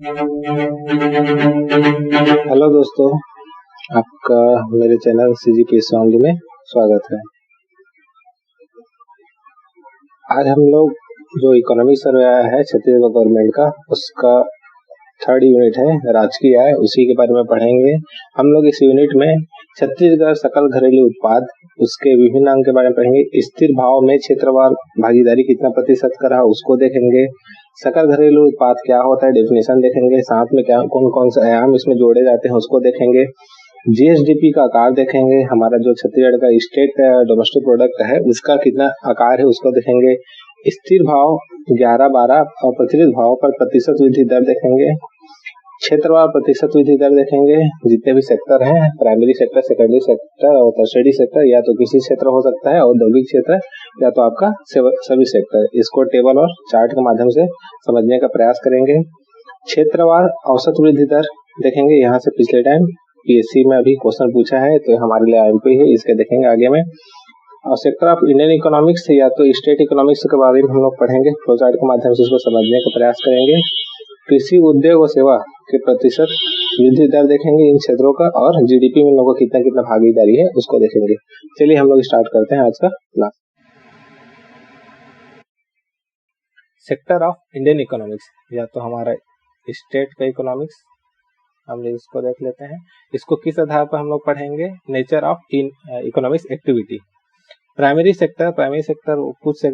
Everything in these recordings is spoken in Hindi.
हेलो दोस्तों, आपका मेरे चैनल CGP साउंड में स्वागत है। आज हम लोग जो इकोनॉमिक सर्वे आया है छत्तीसगढ़ गवर्नमेंट का, उसका 3rd यूनिट है राजकीय आय, उसी के बारे में पढ़ेंगे। हम लोग इस यूनिट में छत्तीसगढ़ सकल घरेलू उत्पाद, उसके विभिन्न अंग के बारे में पढ़ेंगे। स्थिर भाव में क्षेत्रवार भागीदारी कितना प्रतिशत का रहा उसको देखेंगे। सकल घरेलू उत्पाद क्या होता है, डेफिनेशन देखेंगे। साथ में क्या कौन कौन से आयाम इसमें जोड़े जाते हैं उसको देखेंगे। GSDP का आकार देखेंगे। हमारा जो छत्तीसगढ़ का स्टेट डोमेस्टिक प्रोडक्ट है उसका कितना आकार है उसको देखेंगे। स्थिर भाव 11-12 और प्रचलित भाव पर प्रतिशत वृद्धि दर देखेंगे। क्षेत्रवार प्रतिशत वृद्धि दर देखेंगे। जितने भी सेक्टर हैं, प्राइमरी सेक्टर, सेकेंडरी सेक्टर और टर्शियरी सेक्टर, या तो किसी क्षेत्र हो सकता है, औद्योगिक क्षेत्र, या तो आपका सभी सेक्टर। इसको टेबल और चार्ट के माध्यम से समझने का प्रयास करेंगे। क्षेत्रवार औसत वृद्धि दर देखेंगे। यहाँ से पिछले टाइम PSC में अभी क्वेश्चन पूछा है, तो हमारे लिए MP है, इसके देखेंगे आगे में। और सेक्टर ऑफ इंडियन इकोनॉमिक्स या तो स्टेट इकोनॉमिक्स के बारे में हम लोग पढ़ेंगे। फ्लो चार्ट के माध्यम से इसको समझने का प्रयास करेंगे। कृषि, उद्योग और सेवा के प्रतिशत वृद्धि दर देखेंगे इन क्षेत्रों का, और GDP में लोगों को कितना कितना भागीदारी है उसको देखेंगे। चलिए हम लोग स्टार्ट करते हैं आज का class. Sector of Indian economics या तो हमारा स्टेट का इकोनॉमिक्स, हम लोग इसको देख लेते हैं। इसको किस आधार पर हम लोग पढ़ेंगे? Nature of economics activity. Primary sector कुछ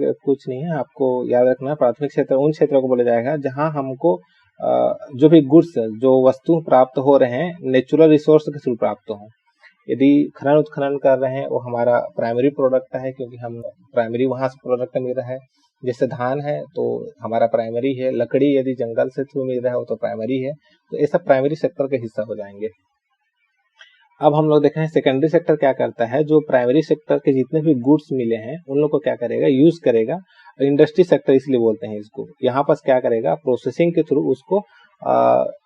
नहीं है, आपको याद रखना है। प्राथमिक क्षेत्र उन क्षेत्रों को बोला जाएगा जहां हमको जो भी गुड्स, जो वस्तु प्राप्त हो रहे हैं, नेचुरल रिसोर्स के थ्रू प्राप्त हो। यदि खनन उत्खनन कर रहे हैं वो हमारा प्राइमरी प्रोडक्ट है, क्योंकि हम प्राइमरी वहां से प्रोडक्ट मिल रहा है। जैसे धान है तो हमारा प्राइमरी है। लकड़ी यदि जंगल से थ्रू मिल रहा है वो तो प्राइमरी है। तो ये सब प्राइमरी सेक्टर के हिस्सा हो जाएंगे। अब हम लोग देखें सेकेंडरी सेक्टर क्या करता है। जो प्राइमरी सेक्टर के जितने भी गुड्स मिले हैं उन लोग को क्या करेगा, यूज करेगा। इंडस्ट्री सेक्टर इसलिए बोलते हैं इसको। यहाँ पर क्या करेगा, प्रोसेसिंग के थ्रू उसको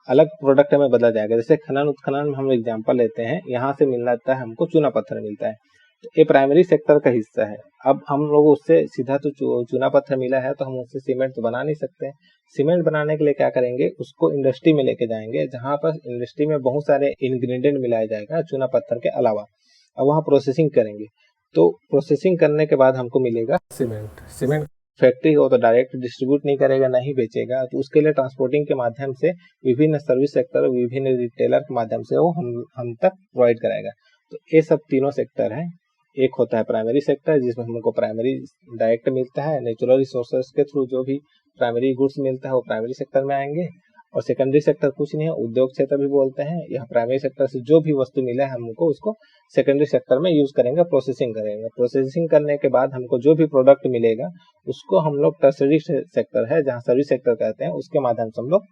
अलग प्रोडक्ट में बदला जाएगा। जैसे खनन उत्खनन में हम एग्जांपल लेते हैं, यहाँ से मिलता है हमको चूना पत्थर मिलता है, तो ये प्राइमरी सेक्टर का हिस्सा है। अब हम लोग उससे सीधा तो चूना पत्थर मिला है तो हम उससे सीमेंट तो बना नहीं सकते। सीमेंट बनाने के लिए क्या करेंगे, उसको इंडस्ट्री में लेके जाएंगे, जहां पर इंडस्ट्री में बहुत सारे इंग्रेडिएंट मिलाया जाएगा चूना पत्थर के अलावा। अब वहाँ प्रोसेसिंग करेंगे, तो प्रोसेसिंग करने के बाद हमको मिलेगा सीमेंट फैक्ट्री हो तो डायरेक्ट डिस्ट्रीब्यूट नहीं करेगा, नहीं बेचेगा, तो उसके लिए ट्रांसपोर्टिंग के माध्यम से विभिन्न सर्विस सेक्टर, विभिन्न रिटेलर के माध्यम से वो हम तक प्रोवाइड कराएगा। तो ये सब तीनों सेक्टर हैं। एक होता है प्राइमरी सेक्टर जिसमें हमको प्राइमरी डायरेक्ट मिलता है, नेचुरल रिसोर्सेज के थ्रू जो भी प्राइमरी गुड्स मिलता है वो प्राइमरी सेक्टर में आएंगे। और सेकेंडरी सेक्टर कुछ नहीं है, उद्योग क्षेत्र भी बोलते हैं। यहाँ प्राइमरी सेक्टर से जो भी वस्तु मिला है हमको उसको सेकेंडरी सेक्टर में यूज करेंगे, प्रोसेसिंग करेंगे। प्रोसेसिंग करने के बाद हमको जो भी प्रोडक्ट मिलेगा उसको हम लोग टर्शरी सेक्टर है, जहाँ सर्विस सेक्टर कहते हैं, उसके माध्यम से हम लोग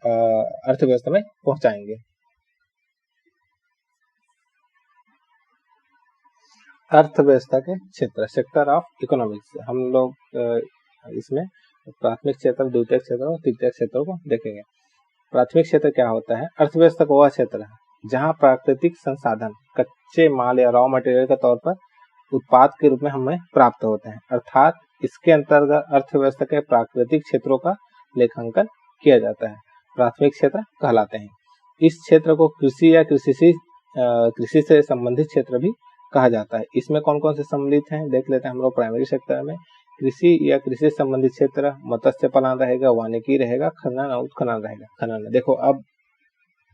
अर्थव्यवस्था में पहुंचाएंगे। अर्थव्यवस्था के क्षेत्र, सेक्टर ऑफ इकोनॉमिक्स, हम लोग इसमें प्राथमिक क्षेत्र, द्वितीयक क्षेत्र और तृतीयक क्षेत्रों को देखेंगे। प्राथमिक क्षेत्र क्या होता है? अर्थव्यवस्था का वह क्षेत्र है जहां प्राकृतिक संसाधन कच्चे माल या रॉ मटेरियल के तौर पर उत्पाद के रूप में हमें प्राप्त होते हैं। अर्थात इसके अंतर्गत अर्थव्यवस्था के प्राकृतिक क्षेत्रों का लेखांकन किया जाता है, प्राथमिक क्षेत्र कहलाते हैं। इस क्षेत्र को कृषि या कृषि से संबंधित क्षेत्र भी कहा जाता है। इसमें कौन कौन से सम्मिलित हैं देख लेते हैं हम लोग। प्राइमरी सेक्टर में कृषि या कृषि से संबंधित क्षेत्र, मत्स्य पालन रहेगा, वानिकी रहेगा, खनन और उत्खनन रहेगा। खनन देखो, अब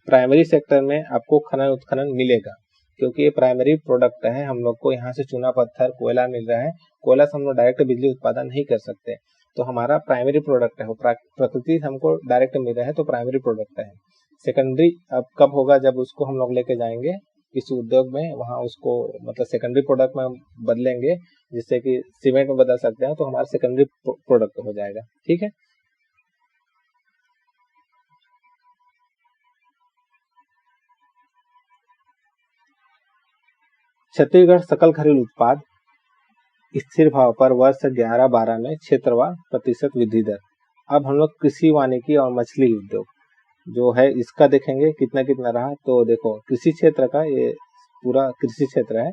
प्राइमरी सेक्टर में आपको खनन उत्खनन मिलेगा, क्योंकि ये प्राइमरी प्रोडक्ट है। हम लोग को यहाँ से चूना पत्थर, कोयला मिल रहा है। कोयला से हम लोग डायरेक्ट बिजली उत्पादन नहीं कर सकते, तो हमारा प्राइमरी प्रोडक्ट है वो। प्रकृति हमको डायरेक्ट मिल रहा है तो प्राइमरी प्रोडक्ट है। सेकेंडरी अब कब होगा, जब उसको हम लोग लेके जाएंगे किसी उद्योग में, वहां उसको मतलब सेकेंडरी प्रोडक्ट में बदलेंगे, जिससे कि सीमेंट में बदल सकते हैं, तो हमारा सेकेंडरी प्रोडक्ट हो जाएगा। ठीक है। छत्तीसगढ़ सकल घरेलू उत्पाद स्थिर भाव पर वर्ष 11-12 में क्षेत्रवार प्रतिशत वृद्धि दर। अब हम लोग कृषि, वानिकी और मछली उद्योग जो है इसका देखेंगे कितना कितना रहा। तो देखो, कृषि क्षेत्र का ये पूरा कृषि क्षेत्र है,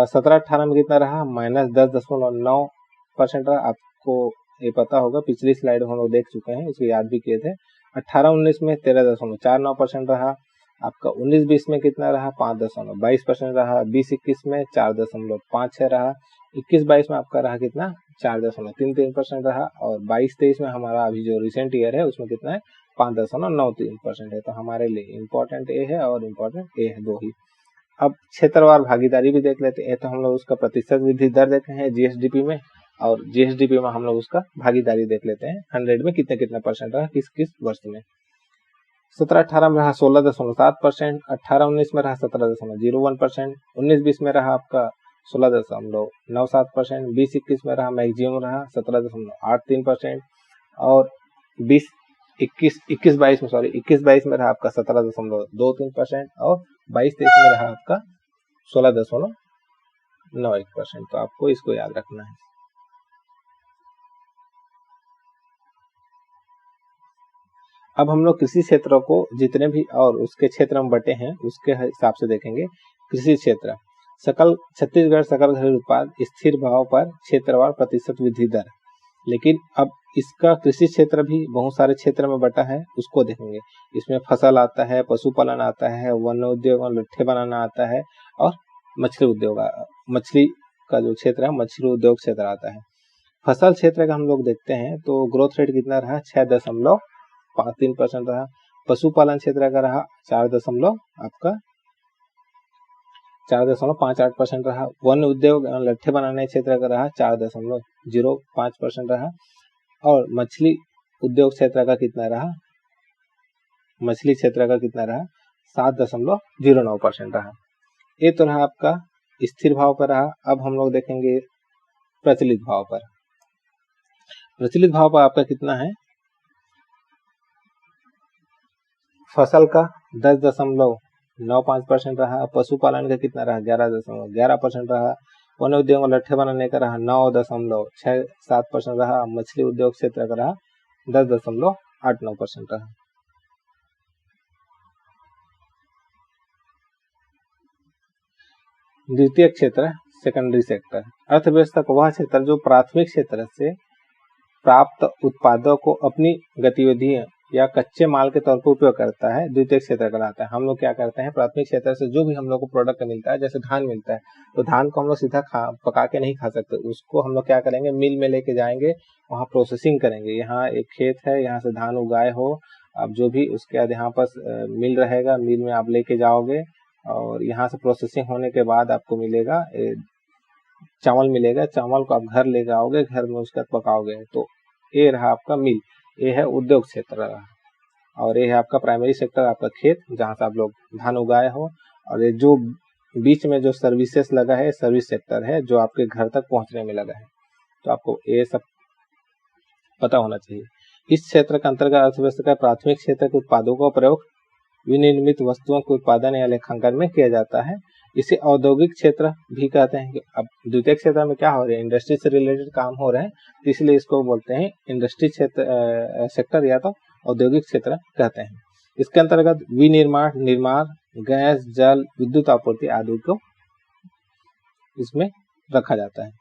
17-18 में कितना रहा, -10.9% रहा। आपको ये पता होगा, पिछली स्लाइड हम लोग देख चुके हैं, इसको याद भी किए थे। 18-19 में 13.49% रहा आपका। 19-20 में कितना रहा, 5.22% रहा। 20-21 में 4.56 रहा। 21-22 में आपका रहा कितना, 4.33% रहा। और 22-23 में हमारा अभी जो रिसेंट ईयर है उसमें कितना है, 5.93% है। तो हमारे लिए इम्पोर्टेंट ए है और इम्पोर्टेंट ए है, दो ही। अब क्षेत्रवार भागीदारी भी देख लेते हैं। तो हम लोग उसका प्रतिशत वृद्धि दर देखे हैं जीएसडीपी में, और जीएसडीपी में हम लोग उसका भागीदारी देख लेते हैं 100 में कितने कितना परसेंट रहा किस किस वर्ष में। 17-18 में रहा 16.7%, 18-19 में रहा 17.01%, 19-20 में रहा आपका 16.97%, 20-21 में रहा मैक्सिमम रहा 17.83%, और 21-22 में रहा आपका 17.23%, और 22-23 में रहा आपका 16.91%। तो आपको इसको याद रखना है। अब हम लोग कृषि क्षेत्रों को जितने भी और उसके क्षेत्र में बटे हैं उसके हिसाब से देखेंगे। कृषि क्षेत्र छत्तीसगढ़ सकल घरेलू उत्पाद स्थिर भाव पर क्षेत्रवार प्रतिशत वृद्धि दर। लेकिन अब इसका कृषि क्षेत्र भी बहुत सारे क्षेत्र में बटा है, उसको देखेंगे। इसमें फसल आता है, पशुपालन आता है, वन उद्योग और लट्ठे बनाना आता है, और मछली उद्योग, मछली का जो क्षेत्र है मछली उद्योग क्षेत्र आता है। फसल क्षेत्र का हम लोग देखते हैं तो ग्रोथ रेट कितना रहा, 6.53% रहा। पशुपालन क्षेत्र का रहा 4.58% रहा। वन उद्योग लट्ठे बनाने क्षेत्र का रहा 4.05% रहा। और मछली उद्योग क्षेत्र का कितना रहा, मछली क्षेत्र का कितना रहा, 7.09% रहा। ये तो रहा आपका स्थिर भाव पर रहा। अब हम लोग देखेंगे प्रचलित भाव पर। प्रचलित भाव पर आपका कितना है, फसल का 10.95% रहा। पशुपालन का कितना रहा, 11.11% रहा। वन उद्योग में लट्ठे बनाने का रहा 9.67% रहा। मछली उद्योग क्षेत्र का रहा 10.89% रहा। द्वितीय क्षेत्र सेकेंडरी सेक्टर, अर्थव्यवस्था का वह क्षेत्र जो प्राथमिक क्षेत्र से प्राप्त उत्पादों को अपनी गतिविधियों या कच्चे माल के तौर पर उपयोग करता है, द्वितीय क्षेत्र कहलाता है। हम लोग क्या करते हैं, प्राथमिक क्षेत्र से जो भी हम लोग को प्रोडक्ट मिलता है, जैसे धान मिलता है तो धान को हम लोग सीधा पका के नहीं खा सकते, उसको हम लोग क्या करेंगे, मिल में लेके जाएंगे, वहाँ प्रोसेसिंग करेंगे। यहाँ एक खेत है, यहाँ से धान उगाए हो, अब जो भी उसके बाद यहाँ पर मिल रहेगा, मिल में आप लेके जाओगे, और यहाँ से प्रोसेसिंग होने के बाद आपको मिलेगा चावल मिलेगा। चावल को आप घर ले जाओगे, घर में उसका पकाओगे। तो ये रहा आपका मिल, ये है उद्योग क्षेत्र रहा। और ये है आपका प्राइमरी सेक्टर, आपका खेत जहाँ से आप लोग धान उगाए हो। और ये जो बीच में जो सर्विसेज लगा है, सर्विस सेक्टर है, जो आपके घर तक पहुंचने में लगा है। तो आपको ये सब पता होना चाहिए। इस क्षेत्र के अंतर्गत अर्थव्यवस्था का प्राथमिक क्षेत्र के उत्पादों का प्रयोग विनिर्मित वस्तुओं के उत्पादन या लेखांकन में किया जाता है। इसे औद्योगिक क्षेत्र भी कहते हैं। कि अब द्वितीय क्षेत्र में क्या हो रहा है, इंडस्ट्री से रिलेटेड काम हो रहे हैं, तो इसलिए इसको बोलते हैं इंडस्ट्री क्षेत्र सेक्टर या तो औद्योगिक क्षेत्र कहते हैं। इसके अंतर्गत विनिर्माण, निर्माण, गैस, जल, विद्युत आपूर्ति आदि को इसमें रखा जाता है।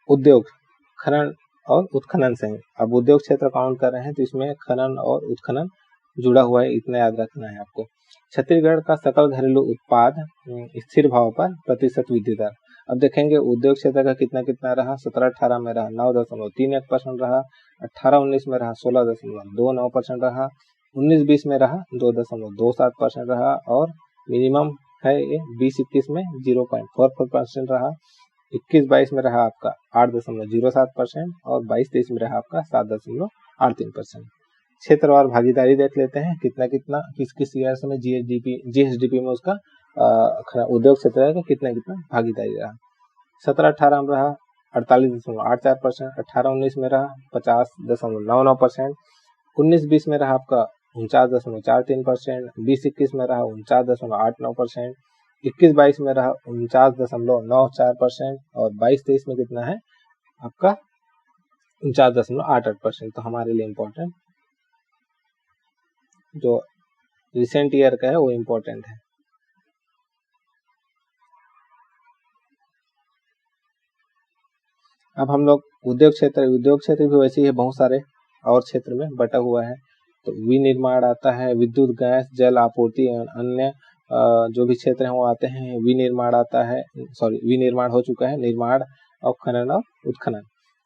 उद्योग खनन और उत्खनन से, अब उद्योग क्षेत्र काउंट कर रहे हैं तो इसमें खनन और उत्खनन जुड़ा हुआ है, इतना याद रखना है आपको। छत्तीसगढ़ का सकल घरेलू उत्पाद स्थिर भाव पर प्रतिशत वृद्धि दर। अब देखेंगे उद्योग क्षेत्र का कितना कितना रहा, 17-18 में रहा 9.31% रहा। 18-19 में रहा 16.29% रहा। 19-20 में रहा 2.27% रहा। और मिनिमम है ये 20-21 में 0.44% रहा। 21-22 में रहा आपका 8.07%, और 22-23 में रहा आपका 7.83%। क्षेत्रवार भागीदारी देख लेते हैं, कितना कितना किस किस ईयर में जीएसडीपी में उसका उद्योग क्षेत्र का कितना कितना भागीदारी रहा। 17-18 में रहा 48.84%, 18-19 में रहा 50.99%, 19-20 में रहा आपका 49.43%, 20-21 में रहा 49.89%, 21-22 में रहा 49.94%, और 22-23 में कितना है आपका 49.88%। तो हमारे लिए इम्पोर्टेंट जो रिसेंट ईयर का है वो इम्पोर्टेंट है। अब हम लोग उद्योग क्षेत्र भी वैसे ही है, बहुत सारे और क्षेत्र में बटा हुआ है। तो विनिर्माण आता है, विद्युत, गैस, जल आपूर्ति और अन्य जो भी क्षेत्र हैं वो आते हैं। विनिर्माण आता है, विनिर्माण हो चुका है, निर्माण और खनन और उत्खनन।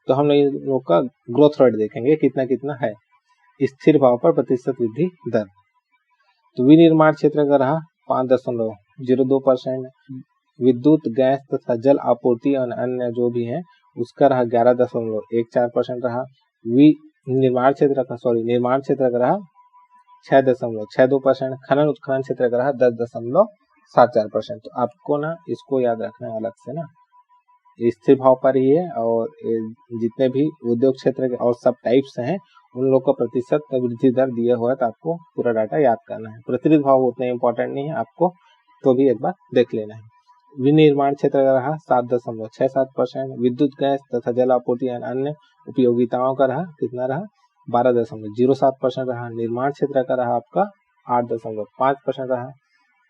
तो हम लोग इन लोग का ग्रोथ रेट देखेंगे कितना कितना है स्थिर भाव पर प्रतिशत वृद्धि दर। तो विनिर्माण क्षेत्र का रहा 5.02%, विद्युत, गैस तथा जल आपूर्ति और अन्य जो भी है उसका रहा 11.14% रहा। निर्माण क्षेत्र का रहा 6.62%, खनन उत्खनन क्षेत्र का रहा 10.74%। तो आपको ना इसको याद रखना है अलग से ना, स्थिर भाव पर ही है और जितने भी उद्योग क्षेत्र के और सब टाइप्स हैं उन लोग का प्रतिशत वृद्धि दर दिया हुआ है, तो आपको पूरा डाटा याद करना है। प्रतिनिधि भाव उतना इम्पोर्टेंट नहीं है आपको, तो भी एक बार देख लेना है। विनिर्माण क्षेत्र का रहा 7.67%, विद्युत, गैस तथा जल आपूर्ति और अन्य उपयोगिताओं का रहा कितना रहा 12.07% रहा। निर्माण क्षेत्र का रहा आपका 8.5% रहा।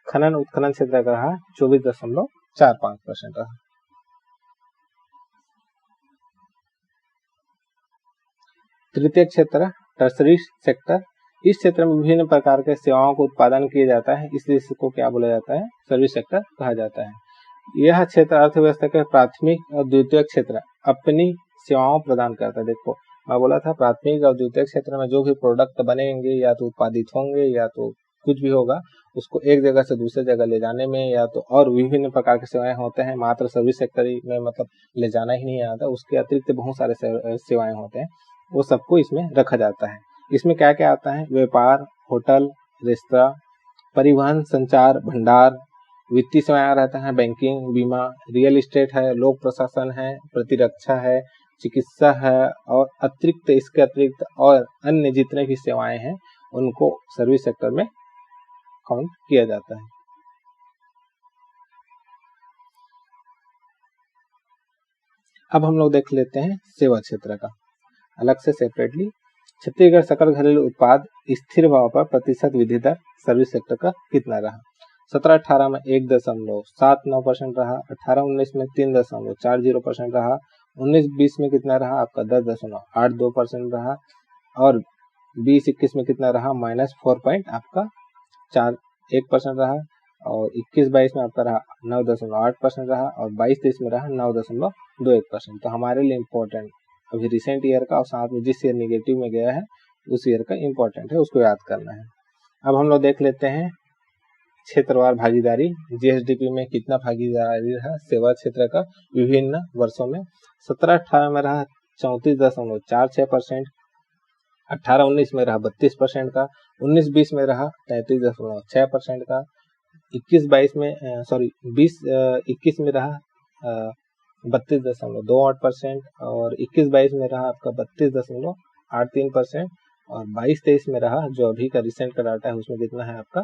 खनन उत्खनन क्षेत्र का रहा 24.45% रहा। तृतीय क्षेत्र टर्सरी सेक्टर, इस क्षेत्र में विभिन्न प्रकार के सेवाओं को उत्पादन किया जाता है, इसलिए इसको क्या बोला जाता है, सर्विस सेक्टर कहा जाता है। यह क्षेत्र अर्थव्यवस्था के प्राथमिक और द्वितीय क्षेत्र अपनी सेवाओं प्रदान करता है। देखो मैं बोला था प्राथमिक और द्वितीय क्षेत्र में जो भी प्रोडक्ट बनेंगे या तो उत्पादित होंगे या तो कुछ भी होगा उसको एक जगह से दूसरे जगह ले जाने में या तो और विभिन्न प्रकार की सेवाएं होते हैं। मात्र सर्विस सेक्टर में मतलब ले जाना ही नहीं आता, उसके अतिरिक्त बहुत सारे सेवाएं होते हैं, वो सबको इसमें रखा जाता है। इसमें क्या क्या आता है, व्यापार, होटल, रेस्तरां, परिवहन, संचार, भंडार, वित्तीय सेवाएं रहता है, बैंकिंग, बीमा, रियल एस्टेट है, लोक प्रशासन है, प्रतिरक्षा है, चिकित्सा है और इसके अतिरिक्त और अन्य जितने भी सेवाएं हैं उनको सर्विस सेक्टर में काउंट किया जाता है। अब हम लोग देख लेते हैं सेवा क्षेत्र का अलग से सेपरेटली। छत्तीसगढ़ सकल घरेलू उत्पाद स्थिर भाव पर प्रतिशत वृद्धि दर सर्विस सेक्टर का कितना रहा। 17-18 में 1.79% रहा, 18-19 में 3.40% रहा, 19-20 में कितना रहा आपका 10.82% रहा और 20-21 में कितना रहा -4 आपका 1% रहा और 21-22 में आपका रहा 9.8% रहा और 22-23 में रहा 9.21%। तो हमारे लिए इम्पोर्टेंट अभी रिसेंट ईयर का और साथ में जिस ईयर नेगेटिव में गया है उस ईयर का इम्पोर्टेंट है, उसको याद करना है। अब हम लोग देख लेते हैं क्षेत्रवार भागीदारी, जीएसडीपी में कितना भागीदारी रहा सेवा क्षेत्र का विभिन्न वर्षों में। 17-18 में रहा 34.46%, 18-19 में रहा 32% का, 19-20 में रहा 33.6% का, 21-22 में 20-21 में रहा 32.28% और 21-22 में रहा आपका 32.83% और 22-23 में रहा जो अभी का रिसेंट का डाटा है उसमें कितना है आपका,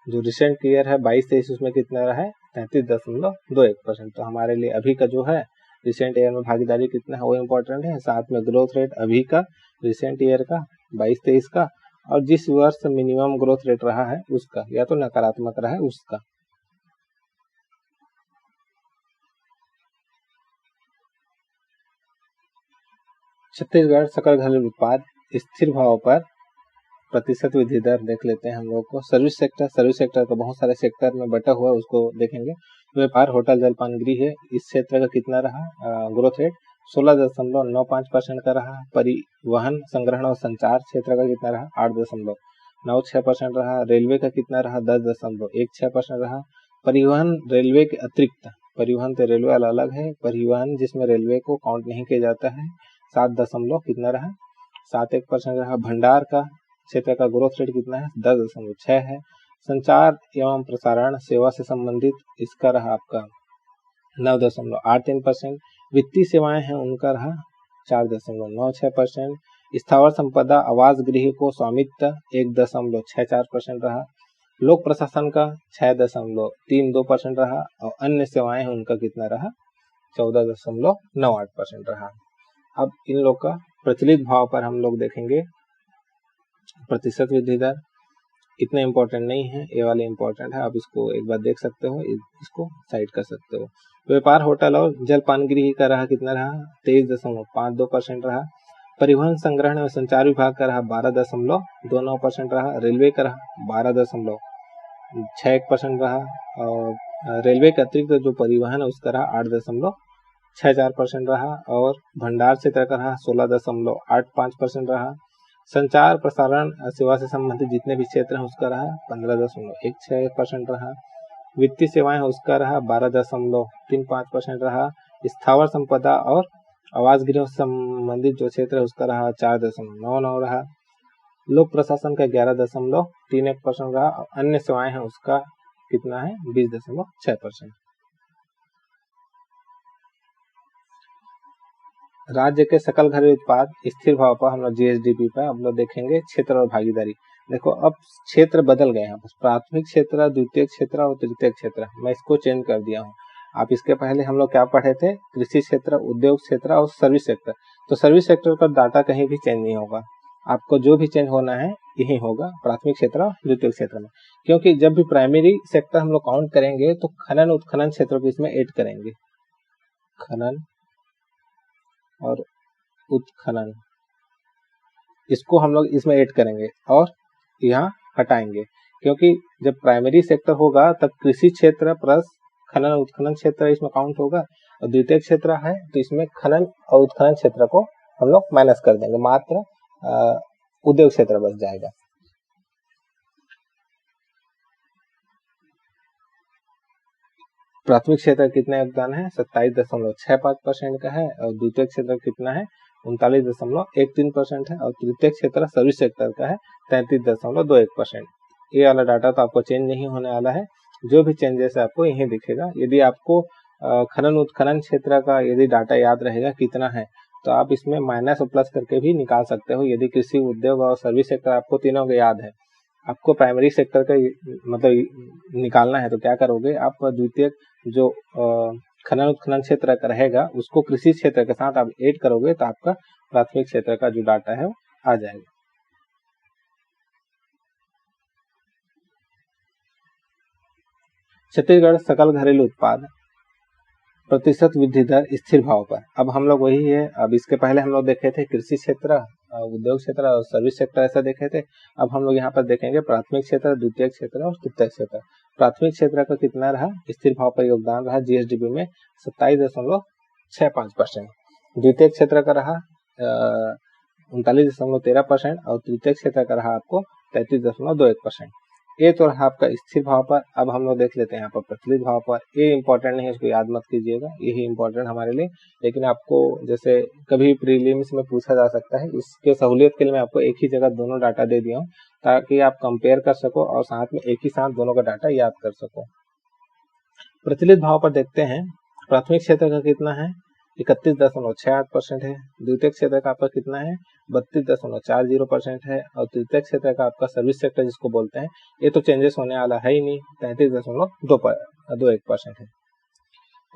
जो रिसेंट ईयर है 22-23 उसमें कितना रहा है 33.21%। तो हमारे लिए अभी का जो है रिसेंट ईयर में भागीदारी कितना है वो इम्पोर्टेंट है, साथ में ग्रोथ रेट अभी का रिसेंट ईयर का 22-23 का और जिस वर्ष मिनिमम ग्रोथ रेट रहा है उसका या तो नकारात्मक रहा है उसका। छत्तीसगढ़ सकल घरेलू उत्पाद स्थिर भाव पर प्रतिशत वृद्धि दर देख लेते हैं हम लोग को। सर्विस सेक्टर का बहुत सारे सेक्टर में बटा हुआ है उसको देखेंगे। व्यापार, होटल, जलपान गृह है, इस क्षेत्र का कितना रहा ग्रोथ रेट 16.95% का रहा। परिवहन, संग्रहण और संचार क्षेत्र का कितना रहा 8.96% रहा। रेलवे का कितना रहा 10.16% रहा। परिवहन रेलवे के अतिरिक्त, परिवहन तो रेलवे अलग है, परिवहन जिसमें रेलवे को काउंट नहीं किया जाता है 7 कितना रहा 7.1% रहा। भंडार का क्षेत्र का ग्रोथ रेट कितना है 10.6 है। संचार एवं प्रसारण सेवा से संबंधित इसका रहा आपका 9.83%। वित्तीय सेवाएं हैं उनका रहा 4.96%। स्थावर संपदा आवास गृह को स्वामित्व 1.64% रहा। लोक प्रशासन का 6.32% रहा और अन्य सेवाएं हैं उनका कितना रहा 14.98% रहा। अब इन लोग का प्रचलित भाव पर हम लोग देखेंगे प्रतिशत वृद्धि दर, इतना इम्पोर्टेंट नहीं है, ये वाले इम्पोर्टेंट है, आप इसको एक बार देख सकते हो, इसको साइड कर सकते हो। व्यापार, होटल और जलपान गृह का रहा कितना रहा 23.52% रहा। परिवहन, संग्रहण एवं संचार विभाग का रहा 12.29% रहा। रेलवे का रहा 12.61% रहा। और रेलवे के अतिरिक्त जो परिवहन है उसका रहा 8.64% रहा। और भंडार क्षेत्र का रहा 16.85% रहा। संचार प्रसारण सेवा से संबंधित जितने भी क्षेत्र हैं उसका रहा 15.16% रहा। वित्तीय सेवाएं हैं उसका रहा 12.35% रहा। स्थावर संपदा और आवास गृह से संबंधित जो क्षेत्र है उसका रहा 4.99 रहा। लोक प्रशासन का 11.31% रहा। अन्य सेवाएं हैं उसका कितना है 20.6%। राज्य के सकल घरेलू उत्पाद स्थिर भाव पर हम लोग जीएसडीपी पर हम लोग देखेंगे क्षेत्र और भागीदारी। देखो अब क्षेत्र बदल गए हैं, प्राथमिक क्षेत्र, द्वितीय क्षेत्र और तृतीय क्षेत्र, मैं इसको चेंज कर दिया हूँ। आप इसके पहले हम लोग क्या पढ़े थे, कृषि क्षेत्र, उद्योग क्षेत्र और सर्विस सेक्टर। तो सर्विस सेक्टर का डाटा कहीं भी चेंज नहीं होगा, आपको जो भी चेंज होना है यही होगा प्राथमिक क्षेत्र और द्वितीय क्षेत्र में। क्योंकि जब भी प्राइमरी सेक्टर हम लोग काउंट करेंगे तो खनन उत्खनन क्षेत्र को इसमें ऐड करेंगे, खनन और उत्खनन इसको हम लोग इसमें ऐड करेंगे और यहाँ हटाएंगे। क्योंकि जब प्राइमरी सेक्टर होगा तब कृषि क्षेत्र प्लस खनन उत्खनन क्षेत्र इसमें काउंट होगा, और द्वितीय क्षेत्र है तो इसमें खनन और उत्खनन क्षेत्र को हम लोग माइनस कर देंगे, मात्र उद्योग क्षेत्र बच जाएगा। प्राथमिक क्षेत्र कितना योगदान है 27.65% का है, और द्वितीय क्षेत्र कितना है 39.13% है, और तृतीय क्षेत्र सर्विस सेक्टर का है 33.21%। ये वाला डाटा तो आपको चेंज नहीं होने वाला है, जो भी चेंजेस है आपको यही दिखेगा। यदि आपको खनन उत्खनन क्षेत्र का यदि डाटा याद रहेगा कितना है तो आप इसमें माइनस और प्लस करके भी निकाल सकते हो। यदि कृषि, उद्योग और सर्विस सेक्टर आपको तीनों को याद है, आपको प्राइमरी सेक्टर का मतलब निकालना है तो क्या करोगे, आप द्वितीय जो खनन उत्खनन क्षेत्र का रहेगा उसको कृषि क्षेत्र के साथ आप ऐड करोगे तो आपका प्राथमिक क्षेत्र का जो डाटा है वो आ जाएगा। छत्तीसगढ़ सकल घरेलू उत्पाद प्रतिशत वृद्धि दर स्थिर भाव पर। अब हम लोग वही है, अब इसके पहले हम लोग देखे थे कृषि क्षेत्र, उद्योग क्षेत्र और सर्विस सेक्टर ऐसा देखे थे। अब हम लोग यहाँ पर देखेंगे प्राथमिक क्षेत्र, द्वितीय क्षेत्र और तृतीय क्षेत्र। प्राथमिक क्षेत्र का कितना रहा स्थिर भाव पर योगदान रहा जीएसडीपी में 27.65%। द्वितीय क्षेत्र का रहा 39.13% और तृतीय क्षेत्र का रहा आपको 33.21%। ये तो रहा आपका स्थिर भाव पर। अब हम लोग देख लेते हैं यहाँ पर प्रचलित भाव पर। ये इंपॉर्टेंट नहीं है, इसको याद मत कीजिएगा, यही इंपॉर्टेंट हमारे लिए। लेकिन आपको जैसे कभी प्रीलिम्स में पूछा जा सकता है, इसके सहूलियत के लिए मैं आपको एक ही जगह दोनों डाटा दे दिया हूँ ताकि आप कंपेयर कर सको और साथ में एक ही साथ दोनों का डाटा याद कर सको। प्रचलित भाव पर देखते हैं, प्राथमिक क्षेत्र का कितना है 31.68% है, द्वितीय क्षेत्र का आपका कितना है 32.40% है, और तृतीय क्षेत्र का आपका सर्विस सेक्टर जिसको बोलते हैं ये तो चेंजेस होने वाला है ही नहीं, 33.21% है।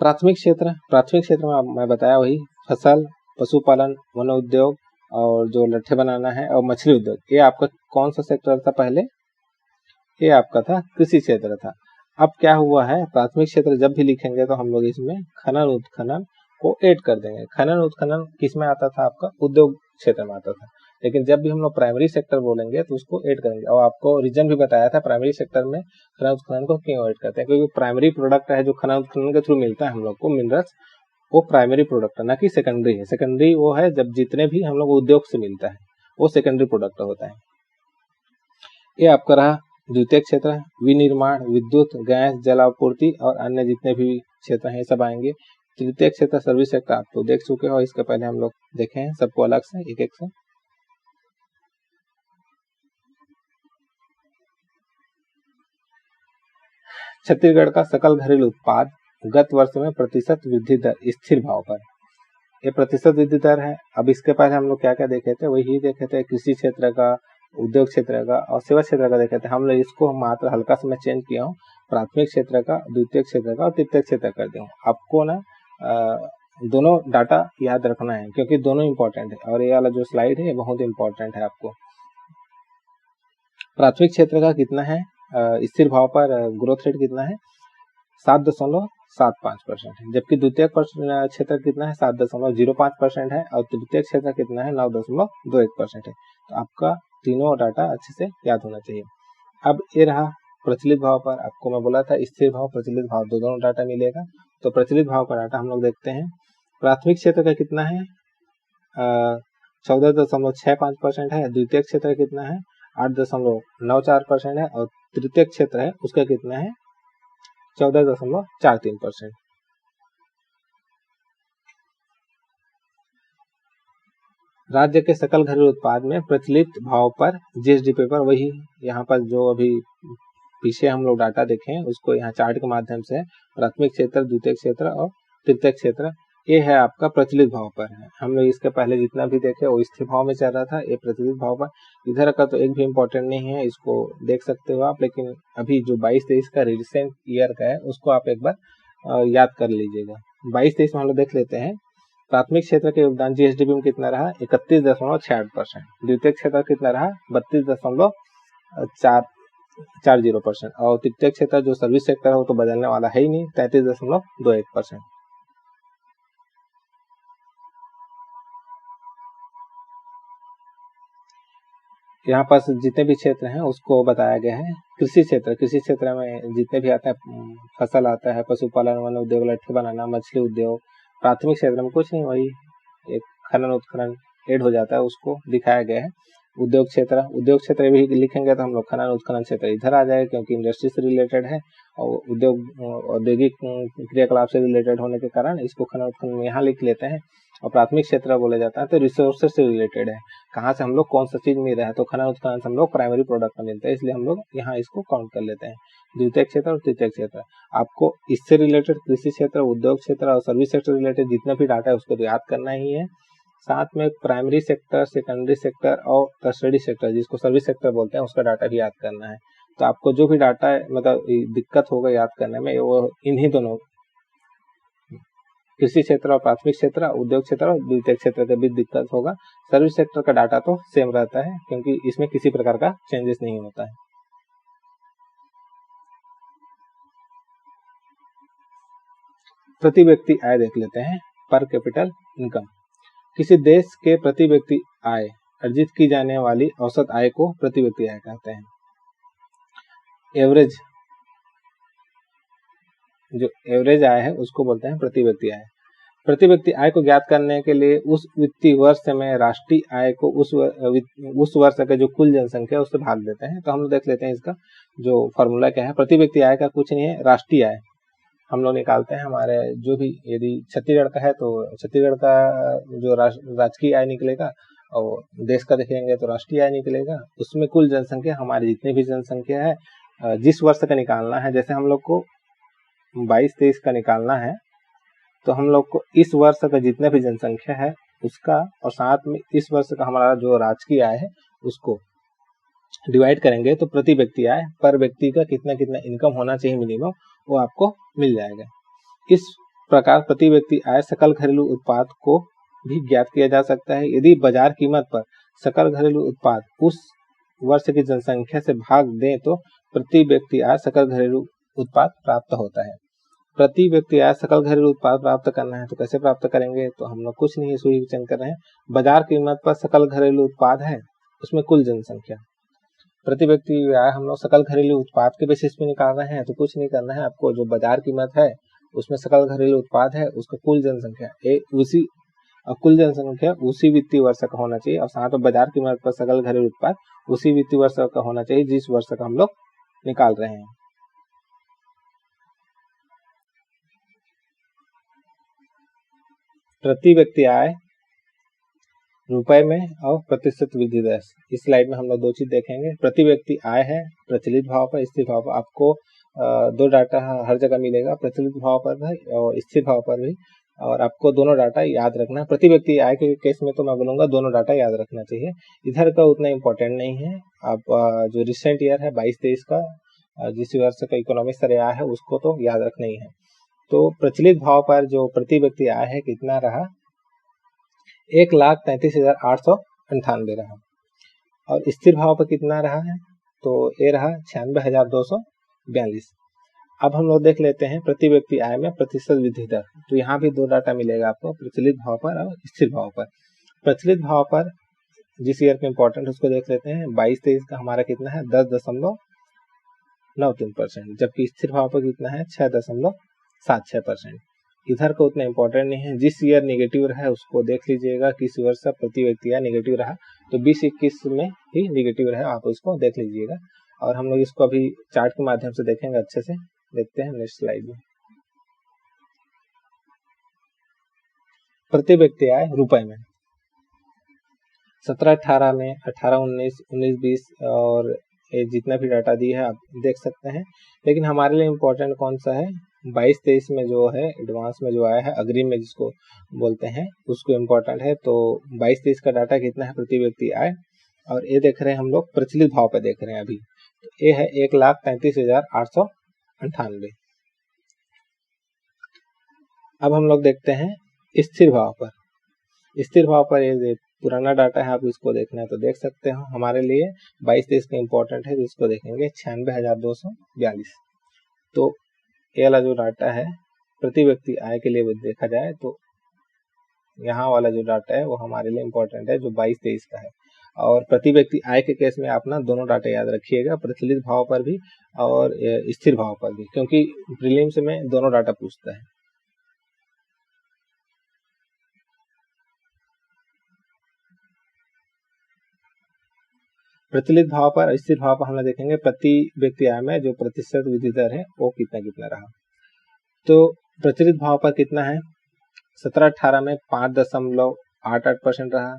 प्राथमिक क्षेत्र में मैं बताया वही फसल, पशुपालन, वन उद्योग और जो लट्ठे बनाना है और मछली उद्योग, ये आपका कौन सा सेक्टर था पहले, ये आपका था कृषि क्षेत्र था। अब क्या हुआ है, प्राथमिक क्षेत्र जब भी लिखेंगे तो हम लोग इसमें खनन उत्खनन को ऐड कर देंगे। खनन उत्खनन किस में आता था आपका उद्योग क्षेत्र में आता था, लेकिन जब भी हम लोग प्राइमरी सेक्टर बोलेंगे तो उसको ऐड करेंगे। और आपको रीजन भी बताया था प्राइमरी सेक्टर में खनन उत्खनन को क्यों ऐड करते हैं, क्योंकि प्राइमरी प्रोडक्ट है जो खनन उत्खनन के थ्रू मिलता है हम लोग को मिनरल्स, वो प्राइमरी प्रोडक्ट है ना कि सेकेंडरी है। सेकेंडरी वो है जब जितने भी हम लोग उद्योग से मिलता है वो सेकेंडरी प्रोडक्ट होता है। ये आपका रहा द्वितीय क्षेत्र, विनिर्माण, विद्युत, गैस, जल आपूर्ति और अन्य जितने भी क्षेत्र हैं ये सब आएंगे। तृतीय क्षेत्र सर्विस सेक्टर आप तो देख चुके हो, इसके पहले हम लोग देखे हैं सबको अलग से एक एक से। छत्तीसगढ़ का सकल घरेलू उत्पाद गत वर्ष में प्रतिशत वृद्धि दर स्थिर भाव पर, ये प्रतिशत वृद्धि दर है। अब इसके पहले हम लोग क्या क्या देखे थे, वही देखे थे कृषि क्षेत्र का, उद्योग क्षेत्र का और सेवा क्षेत्र का देखे थे। हम लोग इसको मात्र हल्का सा मैं चेंज किया हूँ, प्राथमिक क्षेत्र का, द्वितीय क्षेत्र का और तृतीय क्षेत्र कर दिया हूँ। आपको ना दोनों डाटा याद रखना है क्योंकि दोनों इंपॉर्टेंट है, और ये वाला जो स्लाइड है ये बहुत इंपॉर्टेंट है आपको। प्राथमिक क्षेत्र का कितना है स्थिर भाव पर ग्रोथ रेट कितना है 7.7 0.75% है, जबकि द्वितीय क्षेत्र कितना है 7.05% है और तृतीय क्षेत्र कितना है 9.21% है। तो आपका तीनों डाटा अच्छे से याद होना चाहिए। अब ये रहा प्रचलित भाव पर, आपको मैं बोला था स्थिर भाव प्रचलित भाव दोनों डाटा मिलेगा। तो प्रचलित भाव का डाटा हम लोग देखते हैं। प्राथमिक क्षेत्र का कितना है 14.65% है, द्वितीय क्षेत्र कितना है 8.94% है और तृतीय क्षेत्र है उसका कितना है 14.43%। राज्य के सकल घरेलू उत्पाद में प्रचलित भाव पर जीएसडीपी पर वही यहाँ पर जो अभी पीछे हम लोग डाटा देखें उसको यहाँ चार्ट के माध्यम से प्राथमिक क्षेत्र, द्वितीय क्षेत्र और तृतीय क्षेत्र, ये है आपका प्रचलित भाव पर है। हम लोग इसके पहले जितना भी देखे वो स्थिर भाव में चल रहा था, ये प्रचलित भाव पर। इधर का तो एक भी इम्पोर्टेंट नहीं है, इसको देख सकते हो आप, लेकिन अभी जो 22-23 का रिसेंट ईयर का है उसको आप एक बार याद कर लीजिएगा। 22-23 में हम लोग देख लेते हैं। प्राथमिक क्षेत्र के योगदान जीएसडीपी में कितना रहा 31.66%, द्वितीय क्षेत्र कितना रहा 32.40% और तृतीय क्षेत्र जो सर्विस सेक्टर है वो तो बदलने वाला है ही नहीं 33.21%। यहाँ पर जितने भी क्षेत्र हैं उसको बताया गया है। कृषि क्षेत्र में जितने भी आता है फसल आता है, पशुपालन, वन उद्योग, लट्ठे बनाना, मछली उद्योग। प्राथमिक क्षेत्र में कुछ नहीं, वही एक खनन उत्खनन ऐड हो जाता है, उसको दिखाया गया है। उद्योग क्षेत्र भी लिखेंगे तो हम लोग खनन उत्खनन क्षेत्र इधर आ जाएगा क्योंकि इंडस्ट्री से रिलेटेड है और औद्योगिक क्रियाकलाप से रिलेटेड होने के कारण इसको खनन उत्खनन में यहाँ लिख लेते हैं। और प्राथमिक क्षेत्र बोला जाता है तो रिसोर्सेज से रिलेटेड है, कहाँ से हम लोग कौन सा चीज मिल रहा है, तो खनन उत्खनन से हम लोग प्राइमरी प्रोडक्ट का मिलता है, इसलिए हम लोग यहाँ इसको काउंट कर लेते हैं। द्वितीय क्षेत्र और तृतीय क्षेत्र, आपको इससे रिलेटेड कृषि क्षेत्र, उद्योग क्षेत्र और सर्विस सेक्टर रिलेटेड जितना भी डाटा है उसको तो याद करना ही है। साथ में प्राइमरी सेक्टर, सेकेंडरी सेक्टर और टर्शरी सेक्टर जिसको सर्विस सेक्टर बोलते हैं उसका डाटा भी याद करना है। तो आपको जो भी डाटा है मतलब दिक्कत होगा याद करने में वो इन्हीं दोनों कृषि क्षेत्र और प्राथमिक क्षेत्र, उद्योग क्षेत्र और द्वितीय क्षेत्र के बीच दिक्कत होगा। सर्विस सेक्टर का डाटा तो सेम रहता है क्योंकि इसमें किसी प्रकार का चेंजेस नहीं होता है। प्रति व्यक्ति आय देख लेते हैं, पर कैपिटल इनकम। किसी देश के प्रति व्यक्ति आय अर्जित की जाने वाली औसत आय को प्रति व्यक्ति आय कहते हैं। एवरेज, जो एवरेज आय है उसको बोलते हैं प्रति व्यक्ति आय। प्रति व्यक्ति आय को ज्ञात करने के लिए उस वित्तीय वर्ष में राष्ट्रीय आय को उस वर्ष का जो कुल जनसंख्या उससे भाग देते हैं। तो हम लोग देख लेते हैं इसका जो फॉर्मूला क्या है। प्रति व्यक्ति आय का कुछ नहीं है, राष्ट्रीय आय हम लोग निकालते हैं। हमारे जो भी यदि छत्तीसगढ़ का है तो छत्तीसगढ़ का जो राजकीय आय निकलेगा और देश का देखेंगे तो राष्ट्रीय आय निकलेगा। उसमें कुल जनसंख्या हमारी जितनी भी जनसंख्या है जिस वर्ष का निकालना है, जैसे हम लोग को 22-23 का निकालना है तो हम लोग को इस वर्ष का जितना भी जनसंख्या है उसका और साथ में इस वर्ष का हमारा जो राजकीय आय है उसको डिवाइड करेंगे तो प्रति व्यक्ति आय पर व्यक्ति का कितना कितना इनकम होना चाहिए मिनिमम वो आपको मिल जाएगा। इस प्रकार प्रति व्यक्ति आय सकल घरेलू उत्पाद को भी ज्ञात किया जा सकता है। यदि बाजार कीमत पर सकल घरेलू उत्पाद उस वर्ष की जनसंख्या से भाग दें तो प्रति व्यक्ति आय सकल घरेलू उत्पाद प्राप्त होता है। प्रति व्यक्ति आय सकल घरेलू उत्पाद प्राप्त करना है तो कैसे प्राप्त करेंगे, तो हम लोग कुछ नहीं सुई विचन कर रहे हैं। बाजार कीमत पर सकल घरेलू उत्पाद है उसमें कुल जनसंख्या, प्रति व्यक्ति आय हम लोग सकल घरेलू उत्पाद के बेसिस पे निकाल रहे हैं। तो कुछ नहीं करना है आपको, जो बाजार कीमत है उसमें सकल घरेलू उत्पाद है उसका कुल जनसंख्या उसी कुल जनसंख्या उसी वित्तीय वर्ष का होना चाहिए और साथ में बाजार कीमत पर सकल घरेलू उत्पाद उसी वित्तीय वर्ष का होना चाहिए जिस वर्ष का हम लोग निकाल रहे हैं। प्रति व्यक्ति आय रुपए में और प्रतिशत वृद्धि दर। इस स्लाइड में हम लोग दो चीज देखेंगे। प्रति व्यक्ति आय है प्रचलित भाव पर, स्थिर भाव पर। आपको दो डाटा हर जगह मिलेगा, प्रचलित भाव पर भी और स्थिर भाव पर भी, और आपको दोनों डाटा याद रखना है। प्रति व्यक्ति आय के केस में तो मैं बोलूंगा दोनों डाटा याद रखना चाहिए, इधर का उतना इम्पोर्टेंट नहीं है। आप जो रिसेंट ईयर है 22-23 का जिस वर्ष का इकोनॉमिक सर्वे आया है उसको तो याद रखना ही है। तो प्रचलित भाव पर जो प्रति व्यक्ति आय है कितना रहा 1,33,898 रहा, और स्थिर भाव पर कितना रहा है तो ये रहा 96,242। अब हम लोग देख लेते हैं प्रति व्यक्ति आय में प्रतिशत वृद्धि दर। तो यहाँ भी दो डाटा मिलेगा आपको, प्रचलित भाव पर और स्थिर भाव पर। प्रचलित भाव पर जिस ईयर का इंपॉर्टेंट उसको देख लेते हैं। 22-23 का हमारा कितना है 10.93%, जबकि स्थिर भाव पर कितना है 6.76%। इधर को उतना इंपॉर्टेंट नहीं है। जिस ईयर निगेटिव रहा है उसको देख लीजिएगा, किस वर्ष से प्रति व्यक्ति आय निगेटिव रहा। तो 20-21 में ही निगेटिव रहा, आप उसको देख लीजिएगा। और हम लोग इसको अभी चार्ट के माध्यम से देखेंगे अच्छे से। देखते हैं नेक्स्ट स्लाइड में। प्रति व्यक्ति आय रुपए में 17-18 में, 18-19, 19-20 और ये जितना भी डाटा दिया है आप देख सकते हैं। लेकिन हमारे लिए इम्पोर्टेंट कौन सा है 22-23 में जो है एडवांस में जो आया है, अग्रिम में जिसको बोलते हैं, उसको इम्पोर्टेंट है। तो 22-23 का डाटा कितना है प्रति व्यक्ति आय, और ये देख रहे हैं हम लोग प्रचलित भाव पे देख रहे हैं अभी। तो ये है 1,33,898। अब हम लोग देखते हैं स्थिर भाव पर। स्थिर भाव पर ये पुराना डाटा है, आप इसको देखना है तो देख सकते हो। हमारे लिए 22-23 का इम्पोर्टेंट है, जिसको देखेंगे 96,242। तो ये वाला जो डाटा है प्रति व्यक्ति आय के लिए देखा जाए तो यहाँ वाला जो डाटा है वो हमारे लिए इम्पोर्टेंट है, जो 22-23 का है। और प्रति व्यक्ति आय के केस में आप ना दोनों डाटा याद रखिएगा, प्रचलित भाव पर भी और स्थिर भाव पर भी, क्योंकि प्रीलिम्स में दोनों डाटा पूछता है। प्रचलित भाव पर स्थिर भाव पर हम लोग देखेंगे प्रति व्यक्ति आय में जो प्रतिशत वृद्धि दर है वो कितना कितना रहा। तो प्रचलित भाव पर कितना है 17-18 में 5.88% रहा,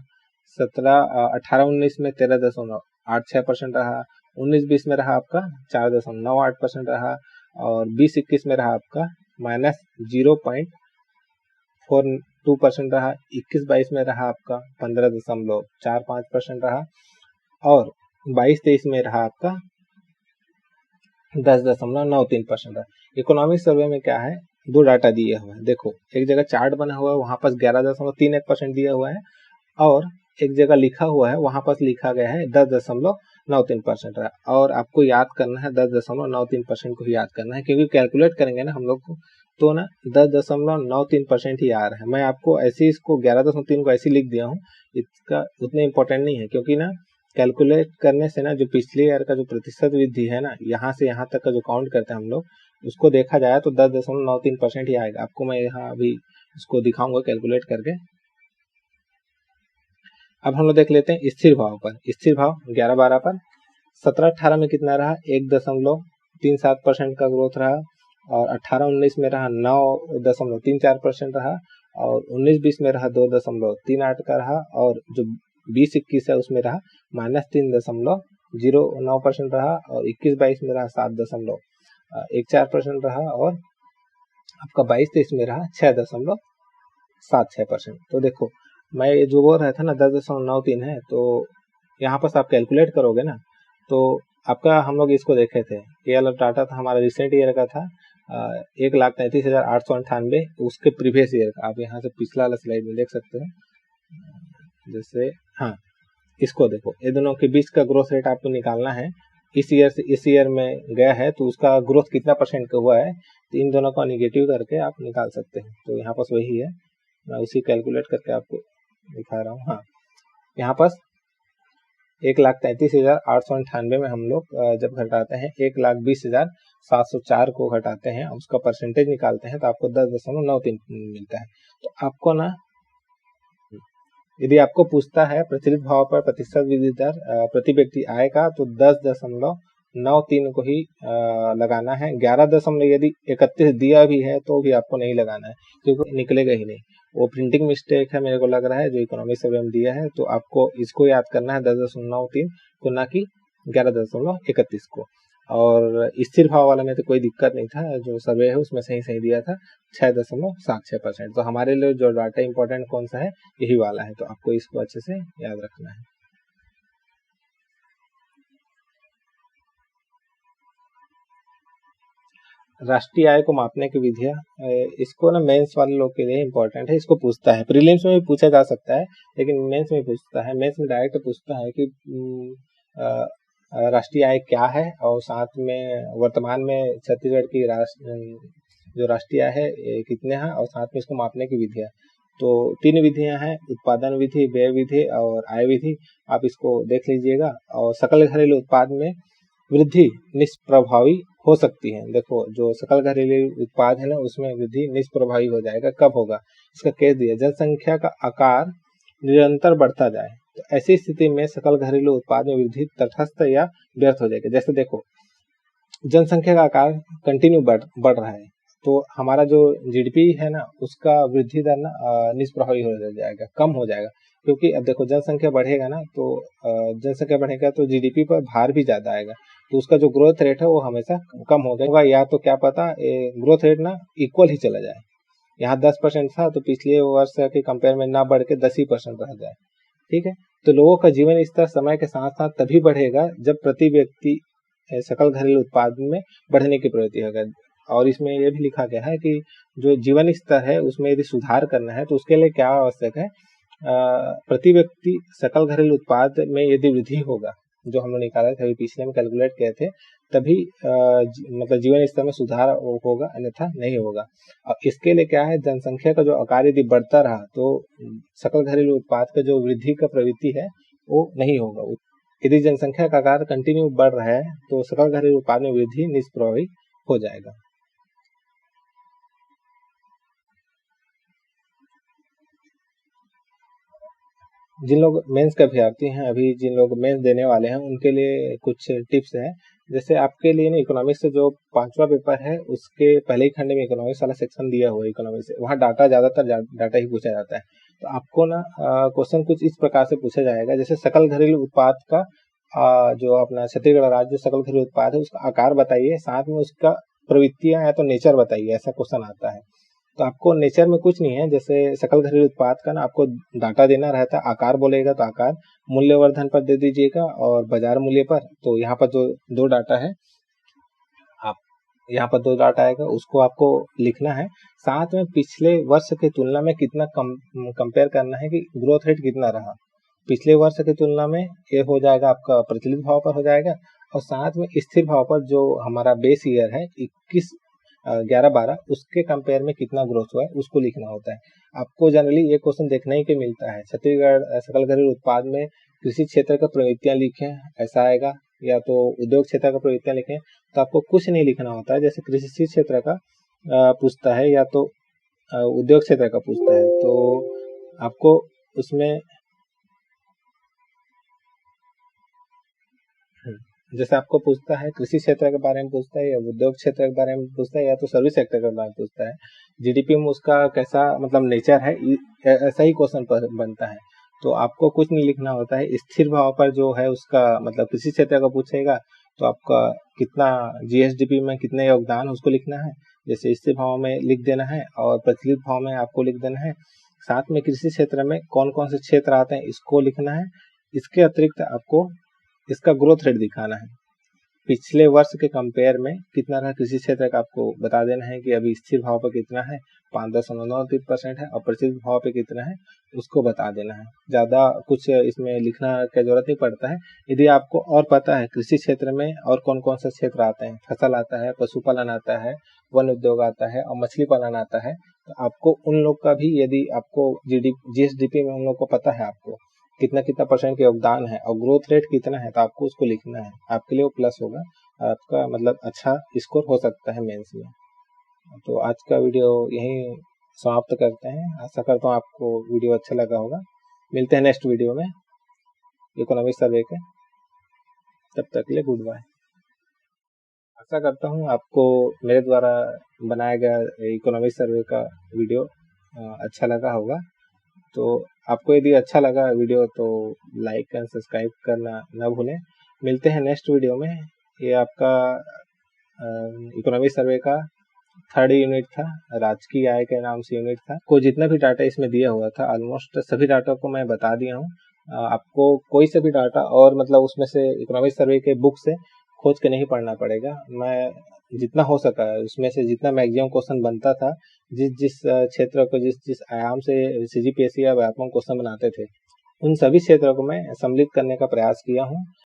18-19 में 13.86% रहा, 19-20 में रहा आपका 4.98% रहा, और 20-21 में रहा आपका -0.42% रहा, 21-22 में रहा आपका 15.45% रहा, और 22-23 में रहा आपका 10.93% रहा। इकोनॉमिक सर्वे में क्या है, दो डाटा दिए हुए हैं। देखो एक जगह चार्ट बना हुआ है, वहां पास 11.31% दिया हुआ है, और एक जगह लिखा हुआ है वहां पास लिखा गया है 10.93% रहा। और आपको याद करना है 10.93% को ही याद करना है, क्योंकि कैलकुलेट करेंगे ना हम लोग को तो ना 10.93% ही आ रहा है। मैं आपको ऐसे इसको 11.3 को ऐसे लिख दिया हूँ, इसका उतना इम्पोर्टेंट नहीं है, क्योंकि ना कैलकुलेट करने से ना जो पिछले ईयर का जो प्रतिशत वृद्धि है ना, यहाँ से यहाँ तक का जो काउंट करते हैं हम लोग, उसको देखा जाए तो 10.93% ही आएगा। आपको मैं यहाँ अभी इसको दिखाऊंगा कैलकुलेट करके। अब हम लोग देख लेते हैं स्थिर भाव पर। स्थिर भाव 11-12 पर 17-18 में कितना रहा 1.37% का ग्रोथ रहा, और 18-19 में रहा 9.34% रहा, और 19-20 में रहा 2.38 का रहा, और जो 20-21 है उसमें रहा -3.09% रहा, और 21-22 में रहा 7.14% रहा, और आपका 22-23 में रहा 6.76%। तो देखो मैं ये जो बोल रहा था ना 10.93 है, तो यहाँ पर आप कैलकुलेट करोगे ना तो आपका, हम लोग इसको देखे थे, ये वाला डाटा था हमारा रिसेंट ईयर का था 1,33,898, उसके प्रीवियस ईयर का। आप यहाँ से पिछला वाला स्लाइड में देख सकते हो। जैसे हाँ, इसको देखो, ये दोनों के बीच का ग्रोथ रेट आपको निकालना है। इस ईयर से इस ईयर में गया है तो उसका ग्रोथ कितना % का हुआ है, तो इन दोनों का निगेटिव करके आप निकाल सकते हैं। तो यहाँ पास वही है, मैं उसी कैलकुलेट करके आपको दिखा रहा हूँ। हाँ, यहाँ पास 1,33,898 में हम लोग जब घटाते हैं 1,20,704 को घटाते हैं, उसका परसेंटेज निकालते हैं तो आपको 10.93 मिलता है। तो आपको ना, यदि आपको पूछता है प्रचलित भाव पर प्रतिशत वृद्धि दर प्रति व्यक्ति आय का, तो 10.93 को ही लगाना है। 11.31 दिया भी है तो भी आपको नहीं लगाना है, क्योंकि निकलेगा ही नहीं। वो प्रिंटिंग मिस्टेक है मेरे को लग रहा है जो इकोनॉमिक सर्वे में दिया है। तो आपको इसको याद करना है 10.93 को, ना कि 11.31 को। और स्थिर भाव वाला में तो कोई दिक्कत नहीं था, जो सर्वे है उसमें सही सही दिया था 6.76%। तो हमारे लिए जो डाटा इंपॉर्टेंट कौन सा है, यही वाला है। तो आपको इसको अच्छे से याद रखना है। राष्ट्रीय आय को मापने की विधियां, इसको ना मेंस वाले लोग के लिए इंपॉर्टेंट है। इसको पूछता है, प्रीलिम्स में भी पूछा जा सकता है, लेकिन मेंस में पूछता है। मेंस में डायरेक्ट पूछता है कि राष्ट्रीय आय क्या है और साथ में वर्तमान में छत्तीसगढ़ की जो राष्ट्रीय आय है कितने हैं और साथ में इसको मापने की विधियाँ। तो 3 विधियाँ हैं, उत्पादन विधि, व्यय विधि और आय विधि। आप इसको देख लीजिएगा। और सकल घरेलू उत्पाद में वृद्धि निष्प्रभावी हो सकती है। देखो जो सकल घरेलू उत्पाद है ना, उसमें वृद्धि निष्प्रभावी हो जाएगा। कब होगा? इसका केस दिया, जनसंख्या का आकार निरंतर बढ़ता जाए तो ऐसी स्थिति में सकल घरेलू उत्पाद में वृद्धि तटस्थ या व्यर्थ हो जाएगी। जैसे देखो जनसंख्या का आकार कंटिन्यू बढ़ रहा है तो हमारा जो जीडीपी है ना, उसका वृद्धि दर ना निष्प्रभावी हो जाएगा, कम हो जाएगा। क्योंकि अब देखो जनसंख्या बढ़ेगा ना, तो जनसंख्या बढ़ेगा तो जीडीपी पर भार भी ज्यादा आएगा, तो उसका जो ग्रोथ रेट है वो हमेशा कम हो जाएगा। या तो क्या पता ग्रोथ रेट ना इक्वल ही चला जाए। यहाँ 10% था तो पिछले वर्ष के कंपेयर में ना बढ़ के 10 ही % रह जाए। ठीक है, तो लोगों का जीवन स्तर समय के साथ साथ तभी बढ़ेगा जब प्रति व्यक्ति सकल घरेलू उत्पाद में बढ़ने की प्रवृत्ति होगा। और इसमें यह भी लिखा गया है कि जो जीवन स्तर है उसमें यदि सुधार करना है तो उसके लिए क्या आवश्यक है, प्रति व्यक्ति सकल घरेलू उत्पाद में यदि वृद्धि होगा, जो हम लोग निकाले थे अभी पिछले में कैलकुलेट किए थे, तभी मतलब जीवन स्तर में सुधार होगा, अन्यथा नहीं होगा। अब इसके लिए क्या है, जनसंख्या का जो आकार यदि बढ़ता रहा तो सकल घरेलू उत्पाद का जो वृद्धि का प्रवृत्ति है वो नहीं होगा। यदि जनसंख्या का आकार कंटिन्यू बढ़ रहा है तो सकल घरेलू उत्पाद में वृद्धि निष्प्रभावी हो जाएगा। जिन लोग मेंस के अभ्यर्थी हैं, अभी जिन लोग मेंस देने वाले हैं, उनके लिए कुछ टिप्स हैं। जैसे आपके लिए ना इकोनॉमिक्स से जो 5वां पेपर है उसके पहले ही खंड में इकोनॉमिक्स वाला सेक्शन दिया हुआ है इकोनॉमिक्स से, वहाँ ज्यादातर डाटा ही पूछा जाता है। तो आपको ना क्वेश्चन कुछ इस प्रकार से पूछा जाएगा, जैसे सकल घरेलू उत्पाद का जो अपना छत्तीसगढ़ राज्य सकल घरेलू उत्पाद है उसका आकार बताइए, साथ में उसका प्रवृत्तियां या तो नेचर बताइए, ऐसा क्वेश्चन आता है। तो आपको नेचर में कुछ नहीं है, जैसे सकल घरेलू उत्पाद का ना आपको डाटा देना रहता है। आकार बोलेगा तो आकार, मूल्यवर्धन पर दे दीजिएगा और बाजार मूल्य पर। तो यहाँ पर जो दो डाटा है, आप यहाँ पर 2 डाटा आएगा, उसको आपको लिखना है। साथ में पिछले वर्ष की तुलना में कितना कंपेयर करना है कि ग्रोथ रेट कितना रहा पिछले वर्ष की तुलना में। ये हो जाएगा आपका प्रचलित भाव पर हो जाएगा, और साथ में स्थिर भाव पर जो हमारा बेस ईयर है 11 12 उसके कंपेयर में कितना ग्रोथ हुआ है उसको लिखना होता है। आपको जनरली ये क्वेश्चन देखने ही के मिलता है, छत्तीसगढ़ सकल घरेलू उत्पाद में कृषि क्षेत्र का प्रवृत्तियां लिखें, ऐसा आएगा। या तो उद्योग क्षेत्र का प्रवृत्तियां लिखें, तो आपको कुछ नहीं लिखना होता है। जैसे कृषि क्षेत्र का पूछता है या तो उद्योग क्षेत्र का पूछता है, तो आपको उसमें जैसे आपको पूछता है कृषि क्षेत्र के बारे में पूछता है, या उद्योग क्षेत्र के बारे में पूछता है, या तो सर्विस सेक्टर के बारे में पूछता है, जीडीपी में उसका कैसा मतलब नेचर है, ऐसा ही क्वेश्चन बनता है। तो आपको कुछ नहीं लिखना होता है। स्थिर भाव पर जो है उसका मतलब कृषि क्षेत्र का पूछेगा तो आपका कितना जीएसडीपी में कितना योगदान उसको लिखना है, जैसे स्थिर भाव में लिख देना है और प्रचलित भाव में आपको लिख देना है। साथ में कृषि क्षेत्र में कौन कौन से क्षेत्र आते हैं इसको लिखना है। इसके अतिरिक्त आपको इसका ग्रोथ रेट दिखाना है, पिछले वर्ष के कंपेयर में कितना रहा कृषि क्षेत्र का, आपको बता देना है कि अभी स्थिर भाव पर कितना है, 5.93% है, और प्रचलित भाव पे कितना है उसको बता देना है। ज्यादा कुछ इसमें लिखना की जरूरत नहीं पड़ता है। यदि आपको और पता है कृषि क्षेत्र में और कौन कौन से क्षेत्र आते हैं, फसल आता है, पशुपालन आता है, वन उद्योग आता है और मछली पालन आता है, तो आपको उन लोग का भी, यदि आपको जीएसडीपी में उन लोग को पता है आपको कितना कितना % का योगदान है और ग्रोथ रेट कितना है, तो आपको उसको लिखना है। आपके लिए वो प्लस होगा, आपका मतलब अच्छा स्कोर हो सकता है मेंस में। तो आज का वीडियो यहीं समाप्त करते हैं। आशा करता हूँ आपको वीडियो अच्छा लगा होगा। मिलते हैं नेक्स्ट वीडियो में इकोनॉमिक सर्वे के, तब तक के लिए गुड बाय। आशा करता हूँ आपको मेरे द्वारा बनाया गया इकोनॉमिक सर्वे का वीडियो अच्छा लगा होगा। तो आपको यदि अच्छा लगा वीडियो तो लाइक एंड सब्सक्राइब करना ना भूलें। मिलते हैं नेक्स्ट वीडियो में। ये आपका इकोनॉमिक सर्वे का 3rd यूनिट था, राजकीय आय के नाम से यूनिट था। को जितना भी डाटा इसमें दिया हुआ था ऑलमोस्ट सभी डाटा को मैं बता दिया हूँ। आपको कोई से भी डाटा और मतलब उसमें से इकोनॉमिक सर्वे के बुक से खोज के नहीं पढ़ना पड़ेगा। मैं जितना हो सका उसमें से जितना मैक्सिमम क्वेश्चन बनता था, जिस जिस क्षेत्र को जिस जिस आयाम से सीजीपीएससी या व्यापक क्वेश्चन बनाते थे, उन सभी क्षेत्रों को मैं सम्मिलित करने का प्रयास किया हूँ।